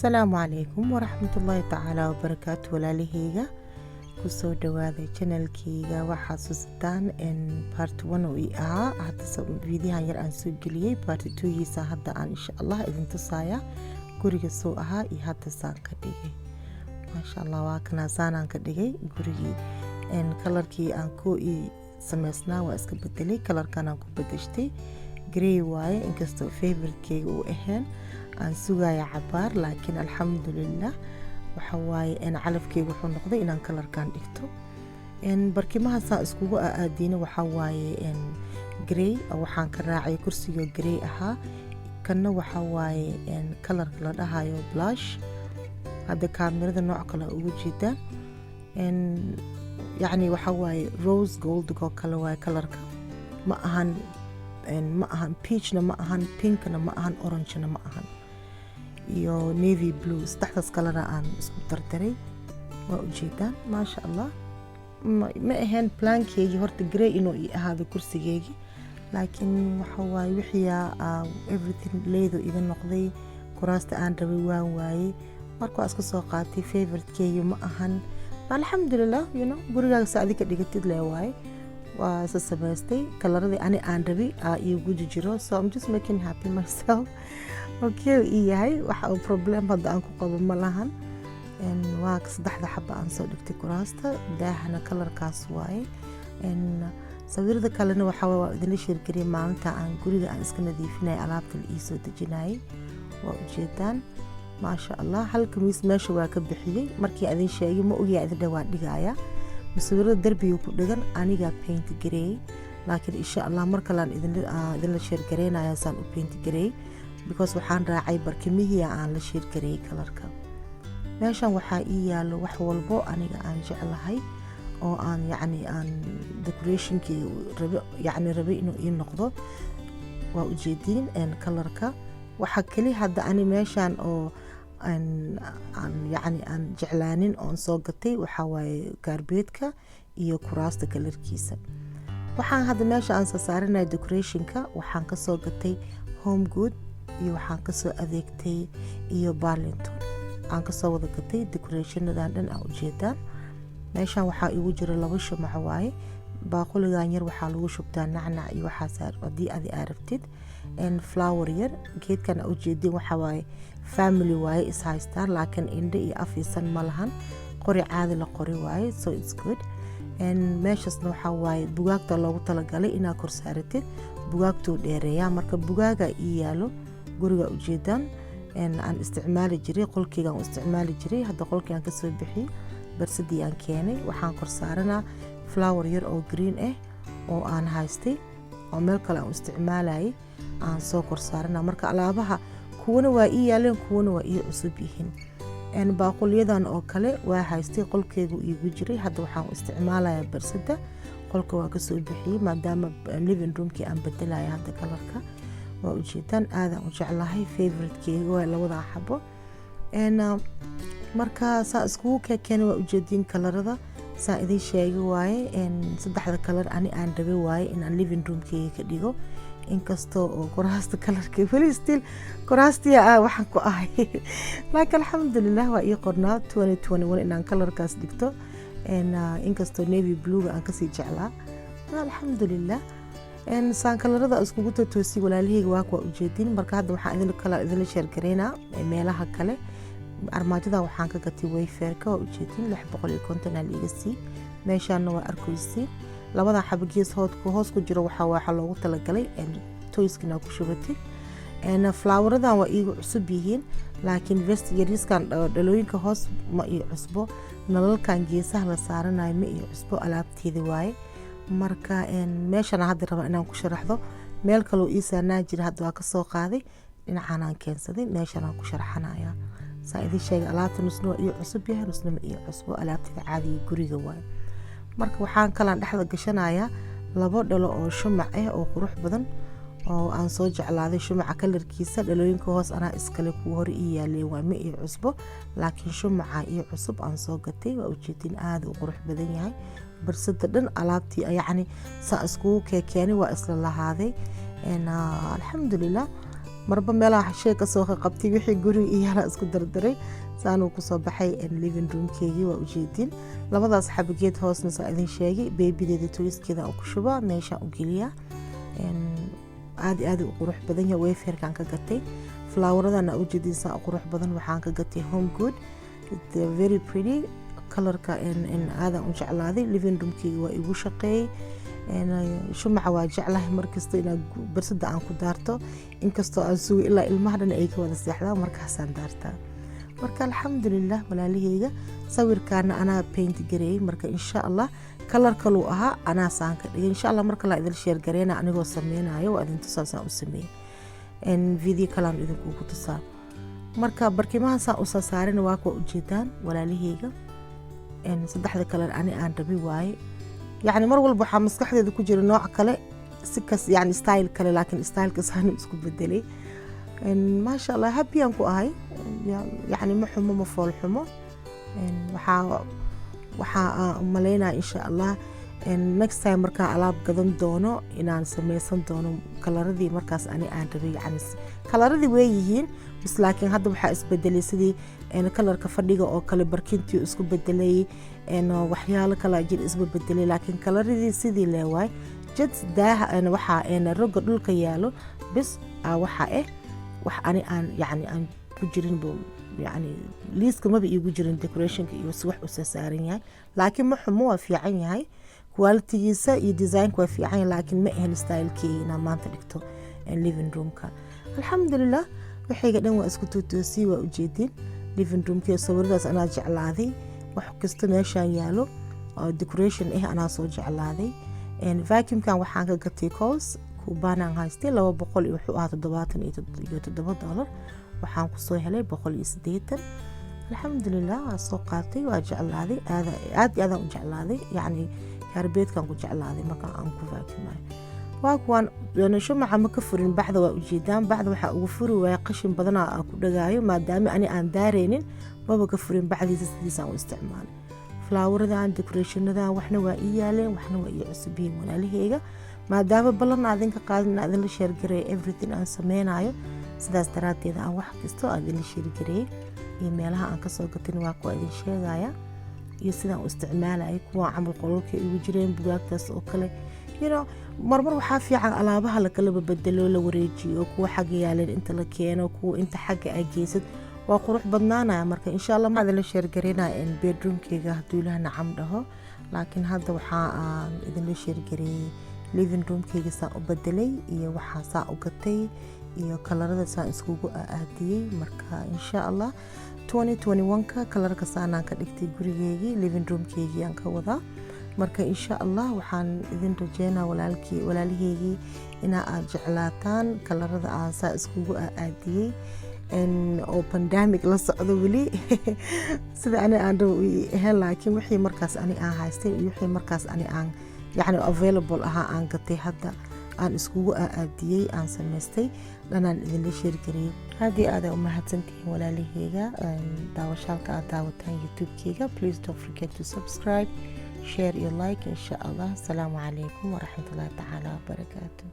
asalaamu calaykum waraxmatullaahi tacaala wabarakaatu walaalaheyga kusoo dhawaaday channelkeyga waxaa xasuusataan part 1 oo ii ahaa hadda fiidiyahan yar aan soo geliyey part 2 giisa hadda aan insha Allah idin tusaaya guriga soo ahaa iyo hadda saan ka dhigay maasha Allah waa kana saanaan ka dhigay gurigii kalarkii aan ku sameysnaa waa iska bedelay kalarkan aan ku bedeshtay grey waaye inkastoo favorite-keyga uu ahaan aan sugaya cabaar laakiin alxamdulillah waxa waaye calafkeyga wuxuu noqday inaan kalarkan dhigto barkimaha saan iskugu aadiina waxa waaye grey waxaan ka raacay kursiga grey ahaa kanna waxa waaye kalarka la dhahayo blush hadda kaamirada nooc kale ugu jeeda yacni waxa waaye rose gold oo kale waaye kalarka ma ahan peachna ma ahan pinkna ma ahan orangena ma ahan iyo navy blue saddexdaas kalena aan isku dardaray waa ujeedaan maasha Allah ma ahayn plankeygi horta grey inuu ii ahaado kursigeygii laakiin waxa waaye wixii everything leedo iga noqday kuraasta aan rabay waan waayey marka waa iska soo qaatay favorite-keygi ma ahan alxamdulillah gurigaaga sa adika dhigatid lee waaye waa isa samaystay kalaradii ani aan rabay iyo guji jiro so I'm just making happy myself okay ii yahay waxa problem hadda aan ku qabo ma lahan waa saddexda xaba aan soo dhigtay kuraasta daahana kalarkaas waaye sawirada kalena waxa waa idin sheergariyay maalinta aan guriga aan iska nadiifinay alaabta la ii soo dejinayay waa ujeedaan maasha Allah halka miis meesha waa ka bixiyay markii adin sheegay ma ogiyaa idin dhawaan dhigaya sawirada darbiga ku dhagan aniga paint grey laakiin insha Allah mar kale aan idin la sheergareynaya saan u paint grey because waxaan raacay barkimihii aan la sheergareeyay kalarka meeshan waxaa ii yaalo wax walbo aniga aan jeclahay oo aan aan decorationkii rabay inuu ii noqdo waa ujeediin kalarka waxa kali hadda ani meeshan oo aan jeclaanin oon soo gatay waxa waaye gaarbeedka iyo kuraasta kalarkiisa waxaan hadda meesha aan soo saaranay decorationka waxaan ka soo gatay home good iyo waxaan ka soo adeegtay iyo Burlington aan ka soo wada gatay decorationadan dhan aan ujeedaan meeshan waxaa igu jira 2 shumac waaye baaquligan yar waxaa lagu shubtaa nacnac iyo waxaas hadii aad aragtid flower yar geedkan u jeedin waxa waaye family waaye is haystaan laakiin indho iyo afiisan ma lahan qori caadi la qori waaye so it's good meeshasna waxa waaye bugaagta loogu talagalay inaad kor saaratid bugaagtuu dheereeyaa marka bugaaga ii yaalo guriga ujeedaan aan isticmaali jiray qolkeygaan u isticmaali jiray hadda qolkeygaan kasoo bixiyay barsadii aan keenay waxaan kor saaranaa flower yar oo green ah oo aan haystay oo meel kale aan isticmaalayay aan soo kor saaranaa marka alaabaha kuwana waa ii yaaleen kuwana waa ii cusub yihiin baaqulyadan oo kale waa haystay qolkeygu iigu jiray hadda waxaan u isticmaalayaa barsada qolka waa kasoo bixiyay maadaama living roomkii aan bedelaya hadda kalarka waa ujeedaan aadaan u jeclahay favorite-keyga waa labada xabo marka saa iskugu keenay waa ujeediin kalarada saa idin sheegay waaye saddexda kalar ani aan rabay waaye inaan living roomkeyga ka dhigo inkastoo oo kuraasta kalarka weli still kuraastii waxaan ku ahay laakiin alxamdulillah waa ii qornaa 2021 inaan kalarkaas dhigto inkastoo navy blue aan kasii jeclaa alxamdulillah saan kalarada iskugu toosii walaalaheyga waa ujeedin marka hadda waxaan idin la sheergareynaa meelaha kale armaajada waxaan ka gatay wayfairka waa ujeedin 650 aan iga sii meeshaana waa arkoysii labada xabo gees hoos ku jiro waxa loogu talagalay toyskina ku shubatay floweradan waa iigu cusub yihiin laakiin vest yariskan dhalooyinka hoos ma ii cusbo nalalkan geesaha la saaranayo ma ii cusbo alaabteeda waaye marka meeshana hadda raba inaan ku sharaxdo meel kaloo ii saarnaa jira hadda waa ka soo qaaday dhinacaan aan keensaday meeshan aan ku sharaxanayaa saa idin sheegay alaabta nusna waa ii cusub yahay nusna ma ii cusbo alaabteeda caadiga guriga waaye marka waxaan kalaan dhexda gashanayaa 2 dhalo oo shumac ah oo qurux badan oo aan soo jeclaaday shumaca kalarkiisa dhalooyinka hoos anaa iskale kuwa hore ii yaaleen waa ma ii cusbo laakiin shumaca ii cusub aan soo gatay waa ujeedin aad u qurux badan yahay barsada dhan alaabtii saa iskugu keenay waa isla lahaaday alxamdulillah marba meelaha shay ka soo qabtay wixii guriga iyo yara isku dardaray saanu ku soo baxay living roomkeygii waa ujeedin labadaas xabageed hoosna saa idin sheegay beebideeda toyskeeda oo ku shuba meesha u geliya aad u qurux badan yahay wayfarkan ka gatay floweradan ujeedin saa qurux badan waxaan ka gatay Home Good it's very pretty colorka in aad u jeclaaday living roomkeyga waa igu shaqeeyay shumaca waa jeclahay markasta inaan barsada aan ku daarto inkastoo aan sugo ilaa ilmaha dhan ay ka wada seexdaan markaasaan daartaa marka alxamdulilah walaalaheyga sawirkaana anaa paint gareeyay marka insha Allah kalar kaluu ahaa anaa saan ka dhigay insha Allah marka la idin share gareena anigoo sameynayo waa idin tusaasaan u sameeyay video kalaan idinku ku tusaa marka barkimaha saan u soo saareen waa ku ujeedaan walaalaheyga saddexda kalar ani aan rabi waaye يعني مر والبو waxaa maskaxdeeda ku jira nooc kale si kas yani style kale laakiin style kasan isku bedelay ma sha Allah happy aan ku ahay yani ma xumo ma fool xumo waxa maleynaa insha Allah next time marka alaab gadan doono inaan sameysan doono kalaradii markaas ani aan rabay yani kalaradii way yihiin bas laakiin hadda waxa isbedelay sidii kalarka fadhiga oo kale barkintii isku bedelay waxyaalo kala jir isba bedelay laakiin kalaradii sidii leewaay jad daaha waxa roga dhulka yaalo bis waxa wax ani aan yani aan ku jirin yani liiska ma iigu jirin decorationka iyo wax u saaran yahay laakiin ma xumo waa fiican yahay qualitygiisa iyo design waa fiican yahay laakiin ma ahan stylekeena maanta dhigto living roomka alxamdulillah waxayga dhan waa isku toosii waa ujeedin living roomka sawiradaas anaa jeclaaday wax kasta meeshaan yaalo oo decoration anaa soo jeclaaday vacuumkan waxaan ka gatay Coles kubanaan haystay 200 iyo wuxuu ahaa $77 waxaan ku soo helay 180 alxamdulillah waa soo qaatay waa jeclaaday aad u jeclaaday yani karbeedkan ku jeclaaday marka aan ku vacuumay waa kuwan shumaca ma ka furin baxda waa ujeedaan baxda waxa ugu furi waa qashin badan oo ku dhagaayo maadaama ani aan daareenin baba ka furin baxdiisa sidiisa u isticmaalay floweradan decorationada waxna waa iyaaleen waxna waa iyo cusubeen walaalaheyga maadaama balan aadin ka qaadin aadin la share gareey everything aan sameynayo sidaas daraadeed aan wax kasto aadin la share gareey iyo meelaha aan ka soo gatin waa ku idin sheegaya iyo sidaan u isticmaalay kuwa camal qololka ugu jireen bugaagtaas oo kale marmar waxaa fiican alaabaha la kala bedelo la wareejiyo kuwa xagga yaaleen inta la keeno kuwa inta xagga ay geysad waa qurux badnaanaya marka insha Allah ma la share gareynaa in bedroomkeyga haduu ilaah nacam dhaho laakiin hadda waxa aan idin la share gareeyay living roomkeyga saa u bedelay iyo waxa saa u gatay iyo kalarada saa iskugu aadiyay marka insha Allah 2021ka kalarka saanaan ka dhigtay gurigeygii living roomkeygii aan ka wadaa marka insha Allah waxaan idin rajeynaa walaalaheygi ina aad jeclaataan kalarada aan saa iskugu aadiyay oo pandemic la socdo wali sida ani aan dhaw laakiin wixii markaas ani aan haystay iyo wixii markaas ani aan yani available aha aan gatay hadda aan iskugu aadiyay aan sameystay dhanaan idin la share gareeyay hadii aad u mahadsantihiin walaalaheyga daawashaalka aad daawataan YouTube-keyga please don't forget to subscribe share your like insha Allah. Assalamu alaikum wa rahmatullahi ta'ala wa barakatuh.